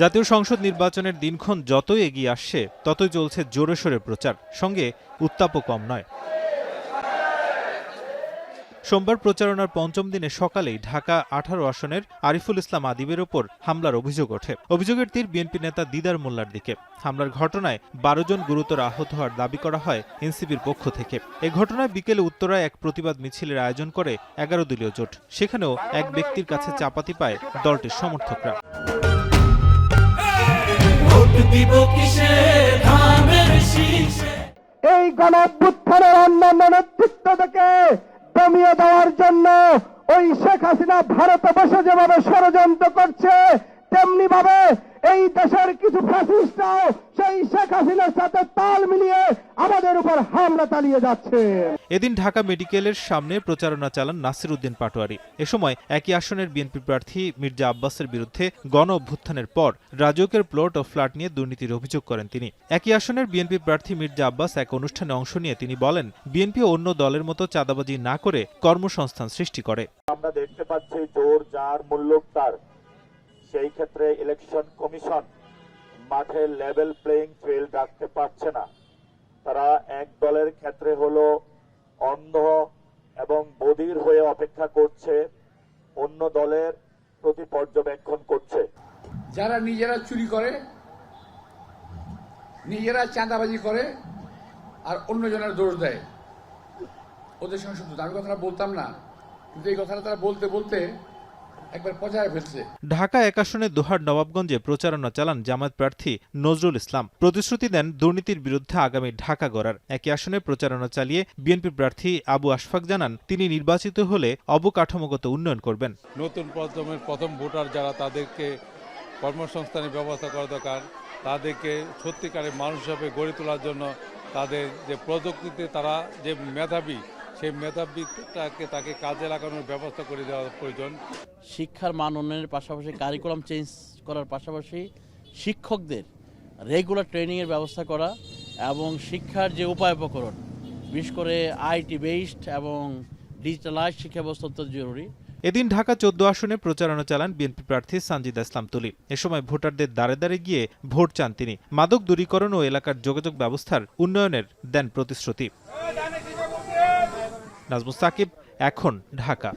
জাতীয় সংসদ নির্বাচনের দিনক্ষণ যতই এগিয়ে আসছে ততই চলছে জোরে সোরে প্রচার, সঙ্গে উত্তাপও কম নয়। সোমবার প্রচারণার পঞ্চম দিনে সকালেই ঢাকা ১৮ আসনের আরিফুল ইসলাম আদিবের ওপর হামলার অভিযোগ ওঠে। অভিযোগের তীর বিএনপি নেতা দিদার মোল্লার দিকে। হামলার ঘটনায় ১২ জন গুরুতর আহত হওয়ার দাবি করা হয় এনসিপির পক্ষ থেকে। এ ঘটনায় বিকেলে উত্তরায় এক প্রতিবাদ মিছিলের আয়োজন করে ১১ দলীয় জোট। সেখানেও এক ব্যক্তির কাছে চাপাতি পায় দলটির সমর্থকরা। এই গণঅভ্যুত্থানের অন্যান্য নেতৃত্বকে দমিয়ে দেওয়ার জন্য ওই শেখ হাসিনা ভারতে বসে যেভাবে ষড়যন্ত্র করছে, তেমনি ভাবে এই দেশের কিছু ফ্যাসিস্টরাও সেই শেখ হাসিনার সাথে তাল মিলিয়ে আমাদের উপর হামলা চালিয়ে যাচ্ছে। এদিন ঢাকা মেডিকেলের সামনে প্রচারণা চালান নাসির উদ্দিন পাটোয়ারি। এ সময় একই আসনের বিএনপি প্রার্থী মির্জা আব্বাসের বিরুদ্ধে গণ অভ্যুত্থানের পর রাজউকের প্লট ও ফ্ল্যাট নিয়ে দুর্নীতির অভিযোগ করেন তিনি। একই আসনের বিএনপি প্রার্থী মির্জা আব্বাস এক অনুষ্ঠানে অংশ নিয়ে তিনি বলেন, বিএনপি অন্য দলের মতো চাঁদাবাজি না করে কর্মসংস্থান সৃষ্টি করে। আমরা দেখতে পাচ্ছি জোর যার মূল্যক তার। সেই ক্ষেত্রে ইলেকশন কমিশন মাঠে লেভেল প্লেইং ফিল্ড রাখতে পারছে না। তারা এক দলের ক্ষেত্রে হলো অন্ধ এবং বধির হয়ে অপেক্ষা করছে, অন্য দলের প্রতি পর্যবেক্ষণ করছে। যারা নিজেরা চুরি করে, নিজেরা চাঁদাবাজি করে আর অন্যজনের দোষ দেয়, ওদের সঙ্গে শুধু আমি কথাটা বলতাম না, কিন্তু এই কথাটা তারা বলতে বলতে একবার পচায় ফেলছে। ঢাকা ১ আসনে দোহার নবাবগঞ্জে প্রচারণা চালান জামায়াত প্রার্থী নজরুল ইসলাম। প্রতিশ্রুতি দেন দুর্নীতির বিরুদ্ধে আগামী ঢাকা গড়ার। একই আসনে প্রচারণা চালিয়ে বিএনপি প্রার্থী আবু আশফাক জানান, তিনি নির্বাচিত হলে অবকাঠামোগত উন্নয়ন করবেন। নতুন প্রজন্মের প্রথম ভোটার যারা, তাদেরকে কর্মসংস্থানের ব্যবস্থা করা দরকার। তাদেরকে সত্যিকারের মানুষ হিসাবে গড়ে তোলার জন্য তাদের যে প্রযুক্তিতে তারা যে মেধাবী, সেই মেধাবীটাকে তাকে কাজে লাগানোর ব্যবস্থা করে দেওয়া প্রয়োজন। শিক্ষার মান উন্নয়নের পাশাপাশি কারিকুলাম চেঞ্জ করার পাশাপাশি শিক্ষকদের রেগুলার ট্রেনিংয়ের ব্যবস্থা করা এবং শিক্ষার যে উপায় উপকরণ, বিশেষ করে আইটি বেসড এবং ডিজিটালাইজ শিক্ষা ব্যবস্থা অত্যন্ত জরুরি। এদিন ঢাকা ১৪ আসনে প্রচারণা চালান বিএনপি প্রার্থী সানজিদা ইসলাম তুলি। এ সময় ভোটারদের দ্বারে দ্বারে গিয়ে ভোট চান তিনি। মাদক দূরীকরণ ও এলাকার যোগাযোগ ব্যবস্থার উন্নয়নের দেন প্রতিশ্রুতি। নাজমুস সাকিব, এখন, ঢাকা।